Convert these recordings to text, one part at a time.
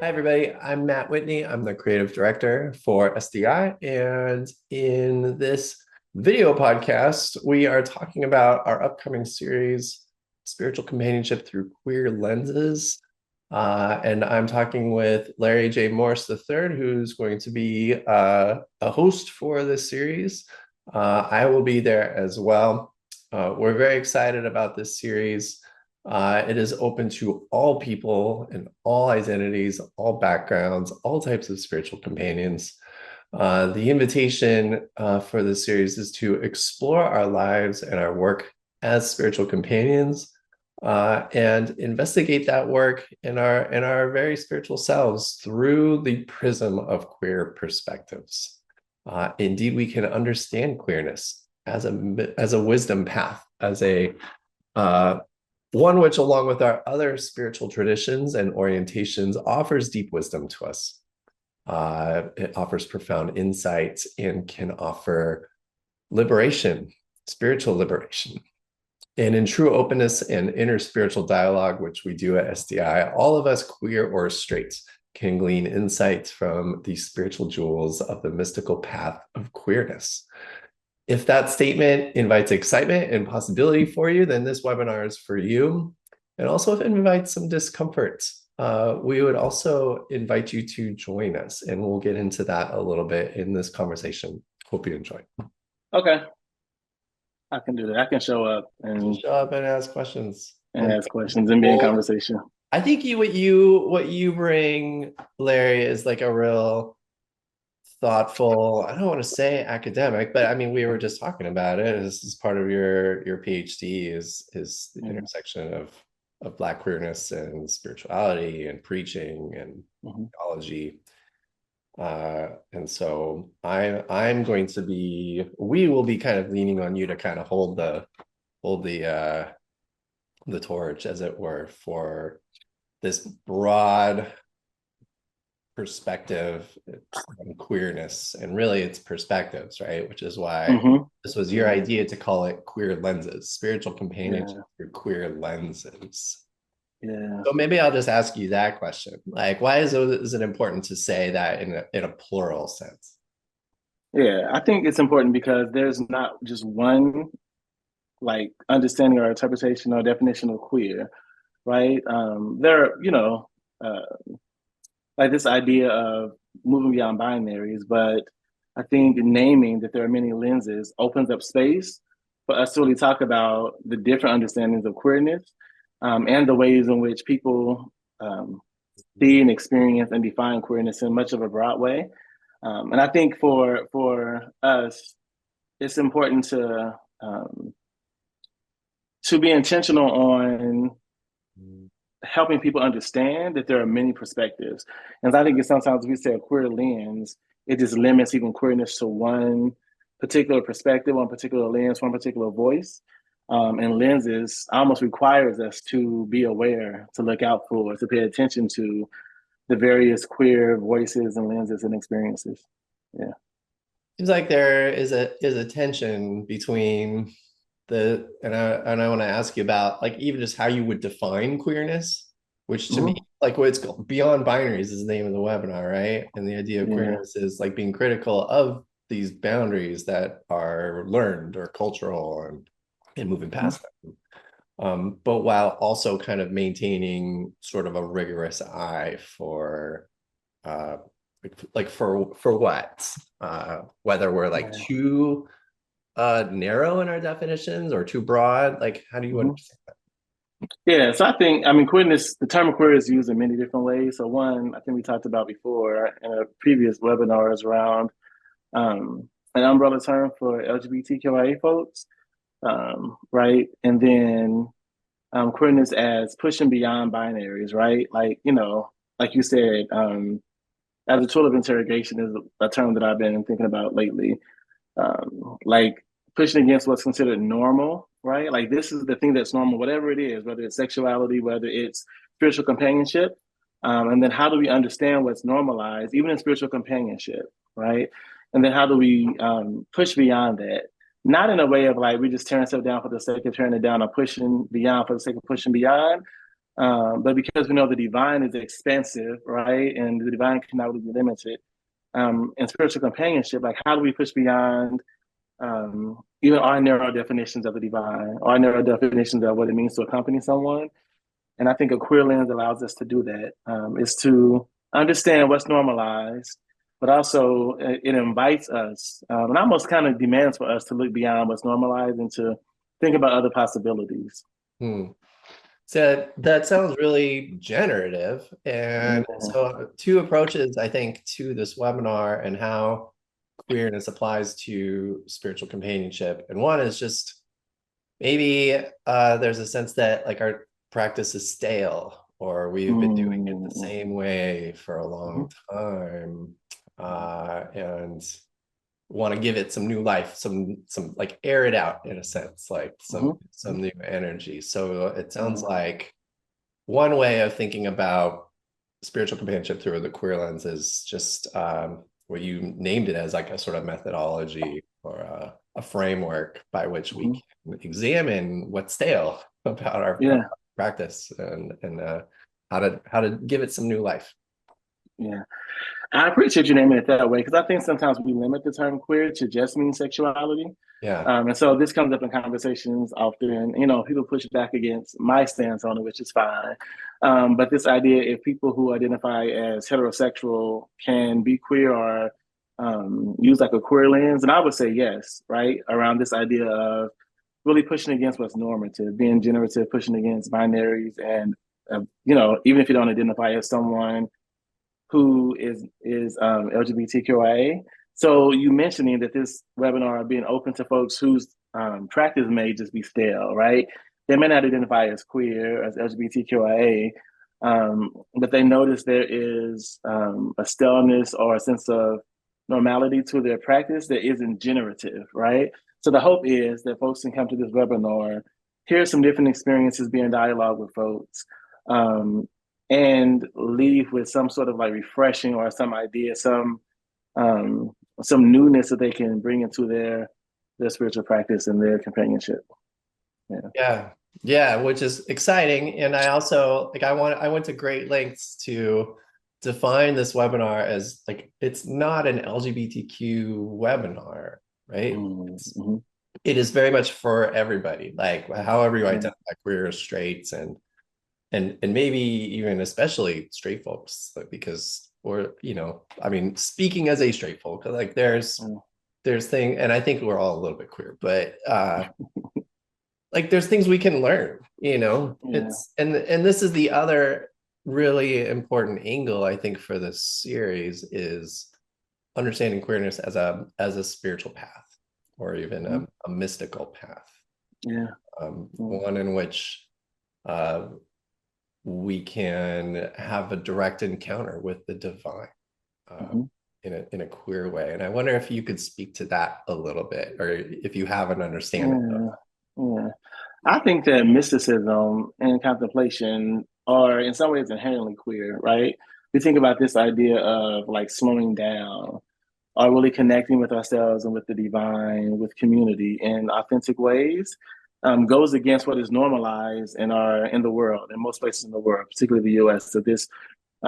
Hi, everybody. I'm Matt Whitney. I'm the creative director for SDI. And in this video podcast, we are talking about our upcoming series, Spiritual Companionship Through Queer Lenses. And I'm talking with Larry J. Morse III, who's going to be a host for this series. I will be there as well. We're very excited about this series. It is open to all people and all identities, all backgrounds, all types of spiritual companions. The invitation for this series is to explore our lives and our work as spiritual companions and investigate that work in our very spiritual selves through the prism of queer perspectives. Indeed, we can understand queerness as a wisdom path, as a one which, along with our other spiritual traditions and orientations, offers deep wisdom to us. It offers profound insight and can offer liberation, spiritual liberation. And in true openness and inner spiritual dialogue, which we do at SDI, all of us, queer or straight, can glean insights from the spiritual jewels of the mystical path of queerness. If that statement invites excitement and possibility for you, then this webinar is for you. And also if it invites some discomfort, we would also invite you to join us. And we'll get into that a little bit in this conversation. Hope you enjoy. Okay. I can do that. I can show up and ask questions. ask questions and be in conversation. I think what you bring, Larry, is like a real thoughtful, I don't want to say academic, but I mean, we were just talking about it. This is part of your PhD is the intersection of Black queerness and spirituality and preaching and theology. And so I'm going to be, we will be kind of leaning on you to kind of hold the torch, as it were, for this broad perspective on queerness, and really it's perspectives, right? Which is why this was your idea to call it Queer Lenses, Spiritual Companionship Through Queer Lenses. Yeah. So maybe I'll just ask you that question. Like, why is it important to say that in a plural sense? Yeah, I think it's important because there's not just one like understanding or interpretation or definition of queer, right? There are, like this idea of moving beyond binaries, but I think naming that there are many lenses opens up space for us to really talk about the different understandings of queerness and the ways in which people see and experience and define queerness in much of a broad way. And I think for us, it's important to be intentional on helping people understand that there are many perspectives. And I think sometimes we say a queer lens, it just limits even queerness to one particular perspective, one particular lens, one particular voice. And lenses almost requires us to be aware, to look out for, to pay attention to the various queer voices and lenses and experiences. Yeah. Seems like there is a tension between and I want to ask you about like even just how you would define queerness, which to me, like what's beyond binaries is the name of the webinar, right? And the idea of queerness is like being critical of these boundaries that are learned or cultural and moving past them. But while also kind of maintaining sort of a rigorous eye for like for what? Whether we're like too narrow in our definitions or too broad? Like, how do you understand that? Yeah, so I mean, queerness, the term queer is used in many different ways. So one, I think we talked about before in a previous webinar is around an umbrella term for LGBTQIA folks, right? And then queerness as pushing beyond binaries, right? Like, like you said, as a tool of interrogation is a term that I've been thinking about lately. Like pushing against what's considered normal, right? Like this is the thing that's normal, whatever it is, whether it's sexuality, whether it's spiritual companionship. And then how do we understand what's normalized, even in spiritual companionship, right? And then how do we push beyond that? Not in a way of like we just tearing stuff down for the sake of tearing it down or pushing beyond for the sake of pushing beyond, But because we know the divine is expansive, right, and the divine cannot really be limited, and spiritual companionship, like how do we push beyond even our narrow definitions of the divine, our narrow definitions of what it means to accompany someone? And I think a queer lens allows us to do that. Is to understand what's normalized, but also it invites us and almost kind of demands for us to look beyond what's normalized and to think about other possibilities. Hmm. So that sounds really generative. And Yeah. so two approaches, I think, to this webinar and how queerness applies to spiritual companionship. And one is just maybe there's a sense that like our practice is stale or we've been doing it the Mm-hmm. same way for a long time. And want to give it some new life, some like air it out in a sense, like some new energy. So it sounds like one way of thinking about spiritual companionship through the queer lens is just what you named it as, like a sort of methodology or a framework by which we can examine what's stale about our Yeah. practice and how to give it some new life. Yeah. I appreciate you naming it that way because I think sometimes we limit the term queer to just mean sexuality. Yeah. And so this comes up in conversations often. You know, people push back against my stance on it, which is fine. But this idea, if people who identify as heterosexual can be queer or use like a queer lens, and I would say yes, right? Around this idea of really pushing against what's normative, being generative, pushing against binaries, and you know, even if you don't identify as someone who is LGBTQIA. So you mentioning that this webinar being open to folks whose practice may just be stale, right? They may not identify as queer, as LGBTQIA, but they notice there is a staleness or a sense of normality to their practice that isn't generative, right? So the hope is that folks can come to this webinar, hear some different experiences, be in dialogue with folks, um, and leave with some sort of like refreshing or some idea, um, some newness that they can bring into their spiritual practice and their companionship. Yeah. Yeah, which is exciting. And I also like I went to great lengths to define this webinar as like it's not an LGBTQ webinar, right? Mm-hmm. It is very much for everybody, like however you identify, queer, straights, and maybe even especially straight folks, like, because or you know, I mean, speaking as a straight folk, like there's thing, and I think we're all a little bit queer, but like there's things we can learn, you know. It's and this is the other really important angle I think for this series is understanding queerness as a spiritual path or even a mystical path. One in which we can have a direct encounter with the divine in a queer way. And I wonder if you could speak to that a little bit, or if you have an understanding of Yeah. I think that mysticism and contemplation are in some ways inherently queer, right? We think about this idea of like slowing down or really connecting with ourselves and with the divine, with community in authentic ways, goes against what is normalized in the world, in most places in the world, particularly the US. So this,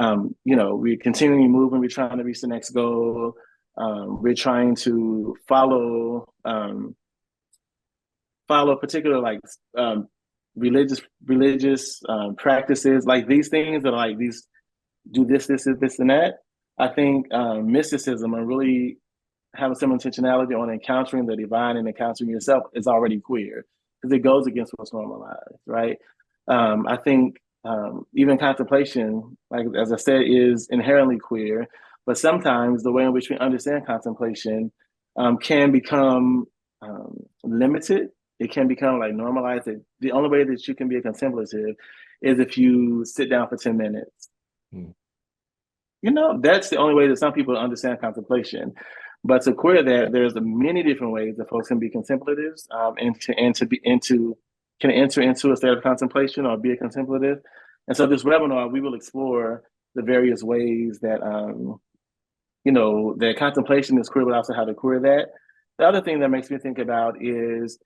you know, we're continuing moving, we're trying to reach the next goal. We're trying to follow particular like religious practices, like these things that are like these do this and that. I think mysticism and really having some intentionality on encountering the divine and encountering yourself is already queer because it goes against what's normalized, right? I think even contemplation, like as I said, is inherently queer, but sometimes the way in which we understand contemplation can become limited. It can become like normalized. The only way that you can be a contemplative is if you sit down for 10 minutes. You know, that's the only way that some people understand contemplation. But to queer that, there's many different ways that folks can be contemplatives can enter into a state of contemplation or be a contemplative. And so this webinar, we will explore the various ways that you know, that contemplation is queer, but also how to queer that. The other thing that makes me think about is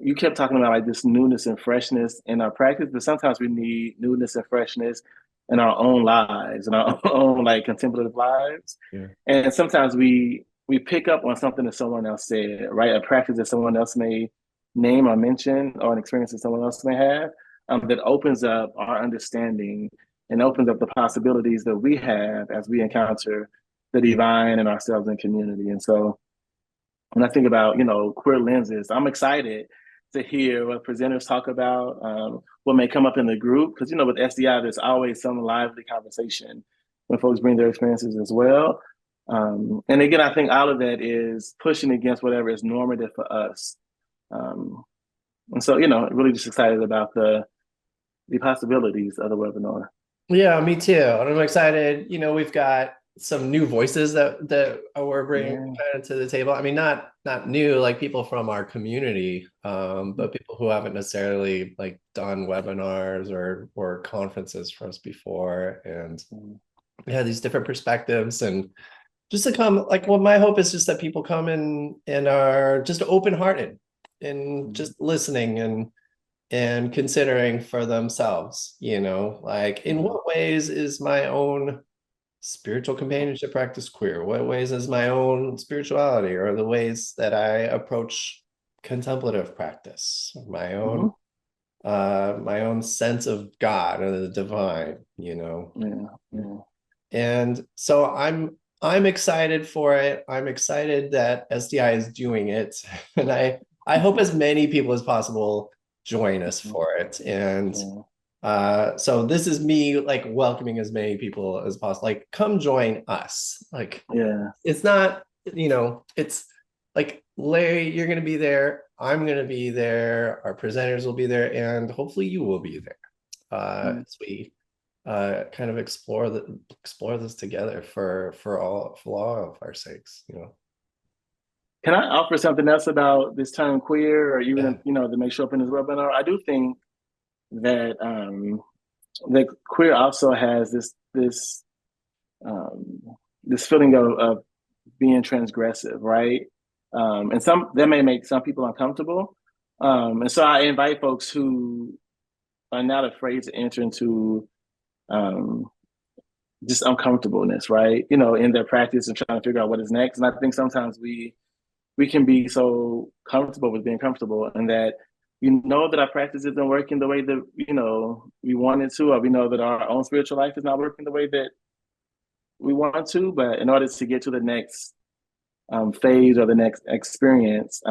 you kept talking about like this newness and freshness in our practice, but sometimes we need newness and freshness in our own lives, in our own like contemplative lives. Yeah. And sometimes we pick up on something that someone else said, right? A practice that someone else may name or mention, or an experience that someone else may have, that opens up our understanding and opens up the possibilities that we have as we encounter the divine in ourselves and community. And so when I think about, queer lenses, I'm excited to hear what presenters talk about, what may come up in the group. Because, with SDI, there's always some lively conversation when folks bring their experiences as well. And again, I think all of that is pushing against whatever is normative for us. And so, really just excited about the possibilities of the webinar. Yeah, me too. And I'm excited. We've got some new voices that we're bringing kind of to the table. I mean, not new, like people from our community, but people who haven't necessarily like done webinars or conferences for us before, and yeah, these different perspectives. And just to come, like, well, my hope is just that people come and are just open-hearted and just listening and considering for themselves, like in what ways is my own spiritual companionship practice queer? What ways is my own spirituality, or the ways that I approach contemplative practice, my own my own sense of God or the divine, And so I'm excited for it. I'm excited that SDI is doing it, and I hope as many people as possible join us for it. And so this is me like welcoming as many people as possible. Like, come join us. Like, it's not, it's like, Larry, you're going to be there. I'm going to be there. Our presenters will be there, and hopefully you will be there as we kind of explore this together for all of our sakes. Can I offer something else about this term queer, or even that may show up in this webinar? I do think that that queer also has this feeling of being transgressive, right? And that may make some people uncomfortable. And so I invite folks who are not afraid to enter into just uncomfortableness, right? In their practice and trying to figure out what is next. And I think sometimes we can be so comfortable with being comfortable, and that that our practice isn't working the way that we want it to, or we know that our own spiritual life is not working the way that we want to. But in order to get to the next phase or the next experience,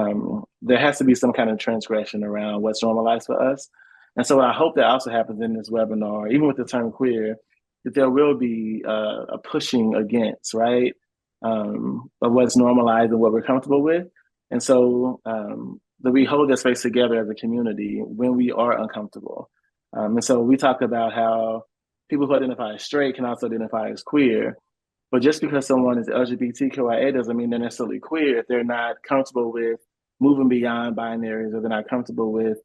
there has to be some kind of transgression around what's normalized for us. And so I hope that also happens in this webinar, even with the term queer, that there will be a pushing against, right, of what's normalized and what we're comfortable with. And so that we hold that space together as a community when we are uncomfortable. And so we talked about how people who identify as straight can also identify as queer. But just because someone is LGBTQIA doesn't mean they're necessarily queer if they're not comfortable with moving beyond binaries, or they're not comfortable with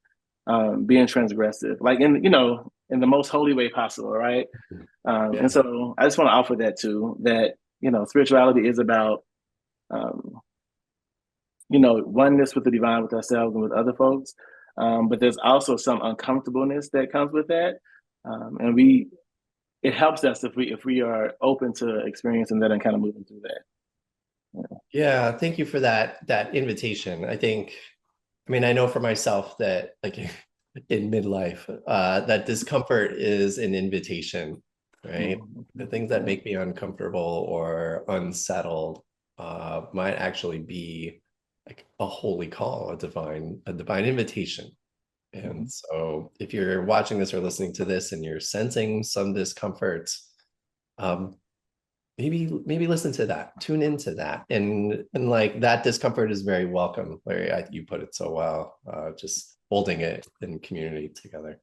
being transgressive, like in the most holy way possible, right? And so I just want to offer that too, that spirituality is about oneness with the divine, with ourselves and with other folks, but there's also some uncomfortableness that comes with that, and it helps us if we are open to experiencing that and kind of moving through that. Yeah, thank you for that invitation. I know for myself that, like, in midlife, that discomfort is an invitation, right? The things that make me uncomfortable or unsettled might actually be like a holy call, a divine invitation. And so if you're watching this or listening to this and you're sensing some discomfort, maybe listen to that, tune into that, and like that discomfort is very welcome. Larry, you put it so well, just holding it in community together.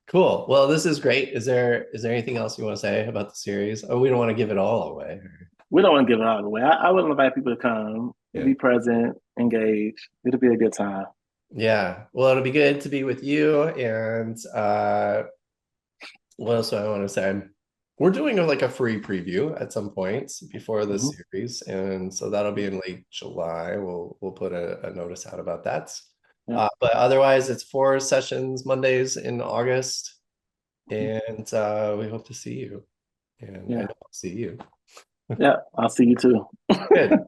Cool. Well, this is great. Is there anything else you want to say about the series? Oh, we don't want to give it all away. We don't want to give it all away. I would invite people to come, be present, engage. It'll be a good time. Yeah. Well, it'll be good to be with you. And what else do I want to say? we're doing like a free preview at some point before the Hmm. series, and so that'll be in late July. We'll put a notice out about that. Yeah. But otherwise, it's 4 sessions Mondays in August, Mhm. and we hope to see you. And I Yeah. know I'll see you. Yeah. I'll see you too. Good.